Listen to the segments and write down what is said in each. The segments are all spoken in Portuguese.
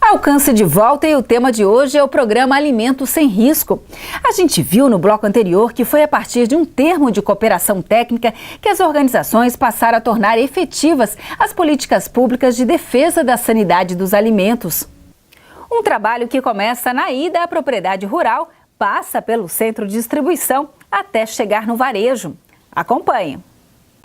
Alcance de volta e o tema de hoje é o programa Alimento Sem Risco. A gente viu no bloco anterior que foi a partir de um termo de cooperação técnica que as organizações passaram a tornar efetivas as políticas públicas de defesa da sanidade dos alimentos. Um trabalho que começa na ida à propriedade rural, passa pelo centro de distribuição até chegar no varejo. Acompanhe.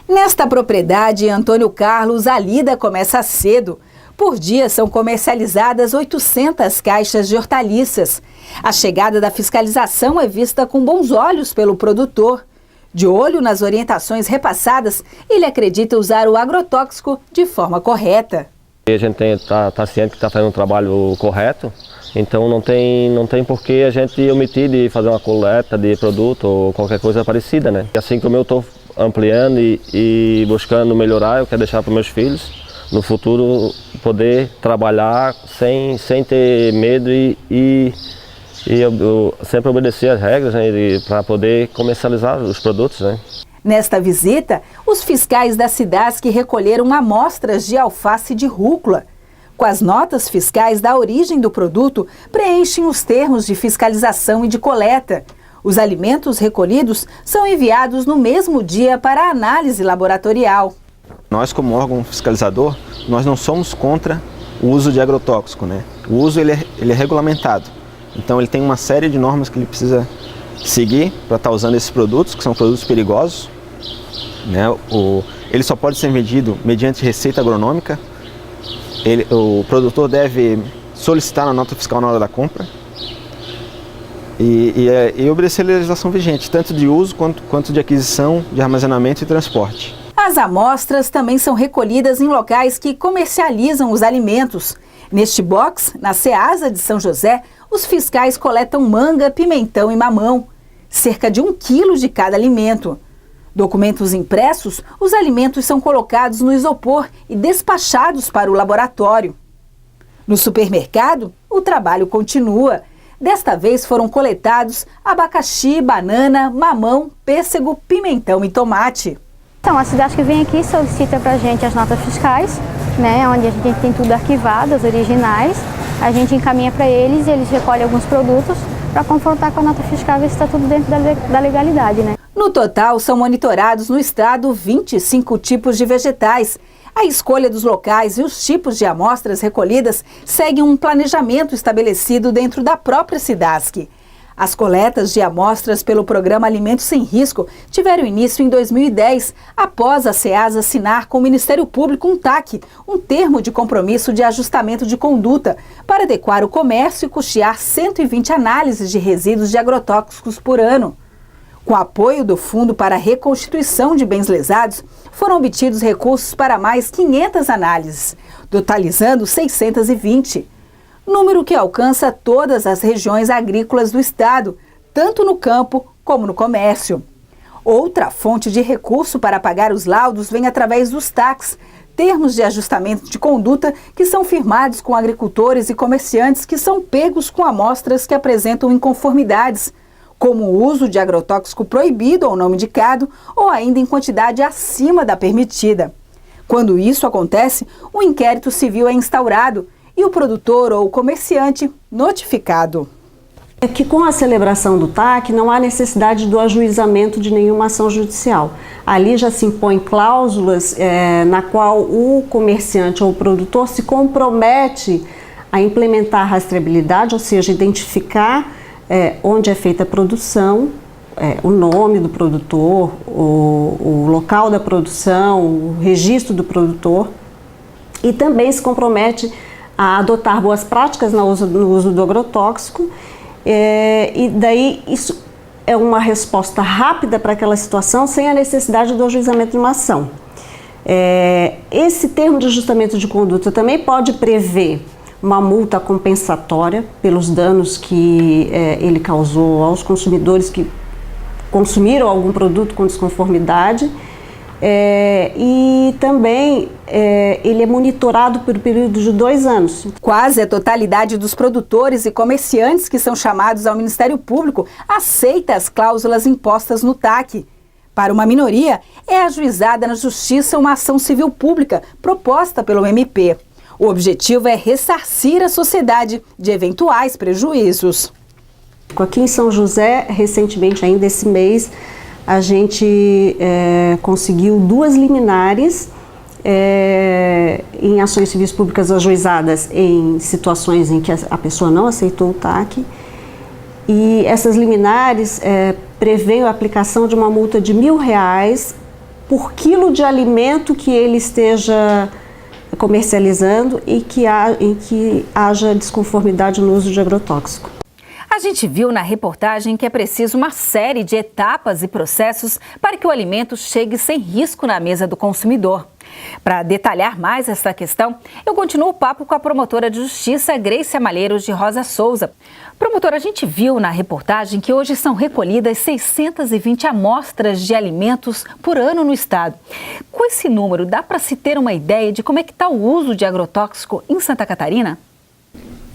Nesta propriedade, Antônio Carlos, a lida começa cedo. Por dia são comercializadas 800 caixas de hortaliças. A chegada da fiscalização é vista com bons olhos pelo produtor. De olho nas orientações repassadas, ele acredita usar o agrotóxico de forma correta. A gente está ciente que está fazendo um trabalho correto, então não tem por que a gente omitir de fazer uma coleta de produto ou qualquer coisa parecida, né? Assim como eu estou ampliando e buscando melhorar, eu quero deixar para meus filhos no futuro poder trabalhar sem ter medo e eu sempre obedecer as regras, né, para poder comercializar os produtos, né. Nesta visita, os fiscais da Cidasc recolheram amostras de alface de rúcula. Com as notas fiscais da origem do produto, preenchem os termos de fiscalização e de coleta. Os alimentos recolhidos são enviados no mesmo dia para análise laboratorial. Nós, como órgão fiscalizador, nós não somos contra o uso de agrotóxico, né? O uso ele é regulamentado, então ele tem uma série de normas que ele precisa seguir para estar usando esses produtos, que são produtos perigosos, né? Ele só pode ser medido mediante receita agronômica, o produtor deve solicitar a nota fiscal na hora da compra e obedecer a legislação vigente, tanto de uso quanto de aquisição, de armazenamento e transporte. As amostras também são recolhidas em locais que comercializam os alimentos. Neste box, na Ceasa de São José, os fiscais coletam manga, pimentão e mamão. Cerca de 1 quilo de cada alimento. Documentos impressos, os alimentos são colocados no isopor e despachados para o laboratório. No supermercado, o trabalho continua. Desta vez foram coletados abacaxi, banana, mamão, pêssego, pimentão e tomate. Então, a Cidasc vem aqui e solicita para a gente as notas fiscais, né, onde a gente tem tudo arquivado, as originais. A gente encaminha para eles e eles recolhem alguns produtos para confrontar com a nota fiscal e ver se está tudo dentro da legalidade, né? No total, são monitorados no estado 25 tipos de vegetais. A escolha dos locais e os tipos de amostras recolhidas seguem um planejamento estabelecido dentro da própria Cidasc. As coletas de amostras pelo programa Alimento Sem Risco tiveram início em 2010, após a Ceasa assinar com o Ministério Público um TAC, um termo de compromisso de ajustamento de conduta, para adequar o comércio e custear 120 análises de resíduos de agrotóxicos por ano. Com apoio do Fundo para a Reconstituição de Bens Lesados, foram obtidos recursos para mais 500 análises, totalizando 620. Número que alcança todas as regiões agrícolas do estado, tanto no campo como no comércio. Outra fonte de recurso para pagar os laudos vem através dos TACs, termos de ajustamento de conduta que são firmados com agricultores e comerciantes que são pegos com amostras que apresentam inconformidades, como o uso de agrotóxico proibido ou não indicado, ou ainda em quantidade acima da permitida. Quando isso acontece, um inquérito civil é instaurado e o produtor ou comerciante notificado. É que com a celebração do TAC não há necessidade do ajuizamento de nenhuma ação judicial. Ali já se impõem cláusulas na qual o comerciante ou o produtor se compromete a implementar a rastreabilidade, ou seja, identificar onde é feita a produção, o nome do produtor, o local da produção, o registro do produtor, e também se compromete a adotar boas práticas no uso do agrotóxico, e daí isso é uma resposta rápida para aquela situação sem a necessidade do ajuizamento de uma ação. Esse termo de ajustamento de conduta também pode prever uma multa compensatória pelos danos que ele causou aos consumidores que consumiram algum produto com desconformidade, E também ele é monitorado por um período de 2 anos. Quase a totalidade dos produtores e comerciantes que são chamados ao Ministério Público aceita as cláusulas impostas no TAC. Para uma minoria, é ajuizada na Justiça uma ação civil pública proposta pelo MP. O objetivo é ressarcir a sociedade de eventuais prejuízos. Aqui em São José, recentemente, ainda esse mês, a gente conseguiu 2 liminares em ações civis públicas ajuizadas em situações em que a pessoa não aceitou o TAC. E essas liminares prevêem a aplicação de uma multa de R$1.000 por quilo de alimento que ele esteja comercializando e em que haja desconformidade no uso de agrotóxico. A gente viu na reportagem que é preciso uma série de etapas e processos para que o alimento chegue sem risco na mesa do consumidor. Para detalhar mais essa questão, eu continuo o papo com a promotora de justiça Grécia Malheiros de Rosa Souza. Promotora, a gente viu na reportagem que hoje são recolhidas 620 amostras de alimentos por ano no estado. Com esse número, dá para se ter uma ideia de como é que está o uso de agrotóxico em Santa Catarina?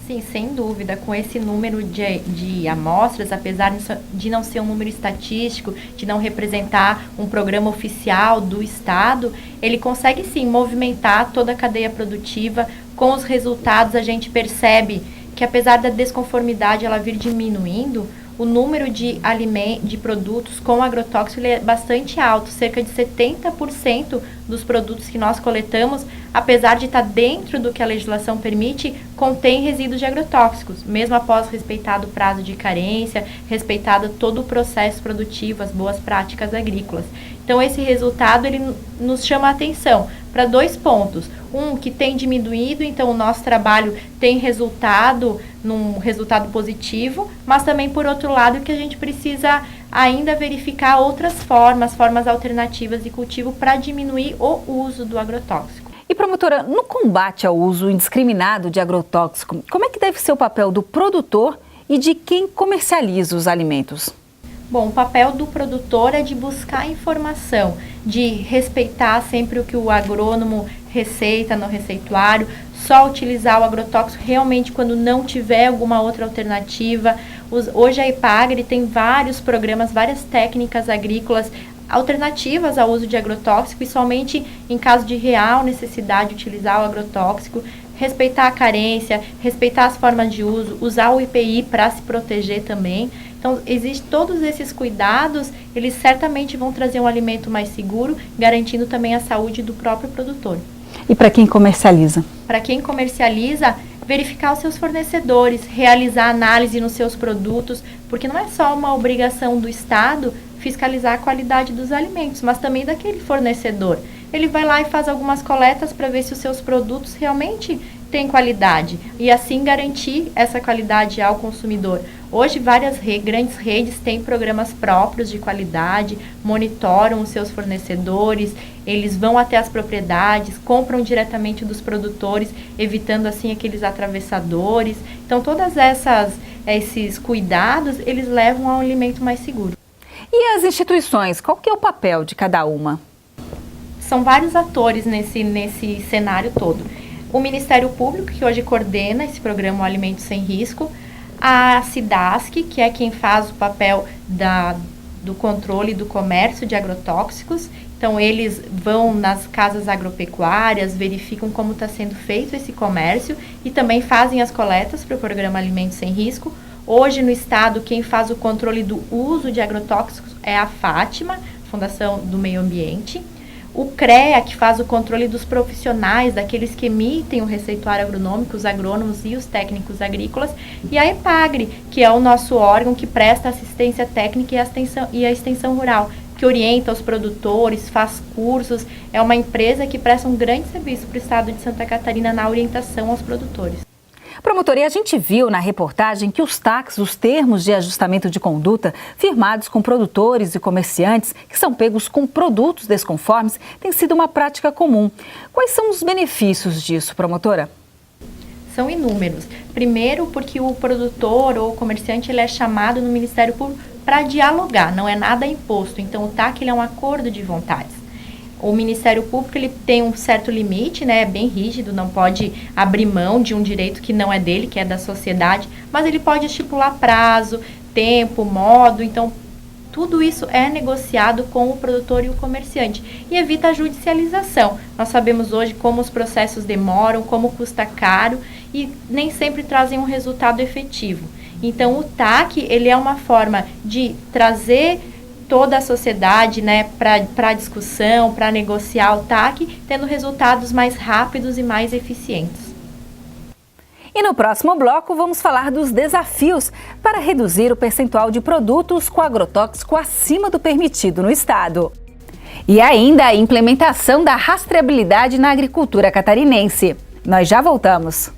Sim, sem dúvida, com esse número de amostras, apesar de não ser um número estatístico, de não representar um programa oficial do Estado, ele consegue sim movimentar toda a cadeia produtiva. Com os resultados, a gente percebe que apesar da desconformidade ela vir diminuindo, o número de produtos com agrotóxico ele é bastante alto, cerca de 70% dos produtos que nós coletamos, apesar de estar dentro do que a legislação permite, contém resíduos de agrotóxicos, mesmo após respeitado o prazo de carência, respeitado todo o processo produtivo, as boas práticas agrícolas. Então esse resultado ele nos chama a atenção para 2 pontos. Um, que tem diminuído, então o nosso trabalho tem resultado num resultado positivo, mas também, por outro lado, que a gente precisa ainda verificar outras formas alternativas de cultivo para diminuir o uso do agrotóxico. E promotora, no combate ao uso indiscriminado de agrotóxico, como é que deve ser o papel do produtor e de quem comercializa os alimentos? Bom, o papel do produtor é de buscar informação, de respeitar sempre o que o agrônomo receita no receituário, só utilizar o agrotóxico realmente quando não tiver alguma outra alternativa. Hoje a Epagri tem vários programas, várias técnicas agrícolas alternativas ao uso de agrotóxico e somente em caso de real necessidade de utilizar o agrotóxico, respeitar a carência, respeitar as formas de uso, usar o IPI para se proteger também. Então, existem todos esses cuidados, eles certamente vão trazer um alimento mais seguro, garantindo também a saúde do próprio produtor. E para quem comercializa? Para quem comercializa, verificar os seus fornecedores, realizar análise nos seus produtos, porque não é só uma obrigação do Estado fiscalizar a qualidade dos alimentos, mas também daquele fornecedor. Ele vai lá e faz algumas coletas para ver se os seus produtos realmente têm qualidade e assim garantir essa qualidade ao consumidor. Hoje, várias grandes redes têm programas próprios de qualidade, monitoram os seus fornecedores, eles vão até as propriedades, compram diretamente dos produtores, evitando assim aqueles atravessadores. Então, todas esses cuidados, eles levam a um alimento mais seguro. E as instituições, qual que é o papel de cada uma? São vários atores nesse cenário todo. O Ministério Público, que hoje coordena esse programa O Alimento Sem Risco, a SIDASC, que é quem faz o papel do controle do comércio de agrotóxicos. Então, eles vão nas casas agropecuárias, verificam como está sendo feito esse comércio e também fazem as coletas para o programa Alimento Sem Risco. Hoje, no estado, quem faz o controle do uso de agrotóxicos é a Fátima, Fundação do Meio Ambiente. O CREA, que faz o controle dos profissionais, daqueles que emitem o receituário agronômico, os agrônomos e os técnicos agrícolas. E a Epagri, que é o nosso órgão que presta assistência técnica e a extensão rural, que orienta os produtores, faz cursos. É uma empresa que presta um grande serviço para o estado de Santa Catarina na orientação aos produtores. Promotoria, a gente viu na reportagem que os TACs, os termos de ajustamento de conduta, firmados com produtores e comerciantes que são pegos com produtos desconformes, tem sido uma prática comum. Quais são os benefícios disso, promotora? São inúmeros. Primeiro, porque o produtor ou o comerciante ele é chamado no Ministério Público para dialogar, não é nada imposto. Então, o TAC ele é um acordo de vontades. O Ministério Público ele tem um certo limite, né, é bem rígido, não pode abrir mão de um direito que não é dele, que é da sociedade, mas ele pode estipular prazo, tempo, modo, então tudo isso é negociado com o produtor e o comerciante e evita a judicialização. Nós sabemos hoje como os processos demoram, como custa caro e nem sempre trazem um resultado efetivo. Então o TAC ele é uma forma de trazer toda a sociedade, né, para a discussão, para negociar o TAC, tendo resultados mais rápidos e mais eficientes. E no próximo bloco vamos falar dos desafios para reduzir o percentual de produtos com agrotóxico acima do permitido no estado. E ainda a implementação da rastreabilidade na agricultura catarinense. Nós já voltamos.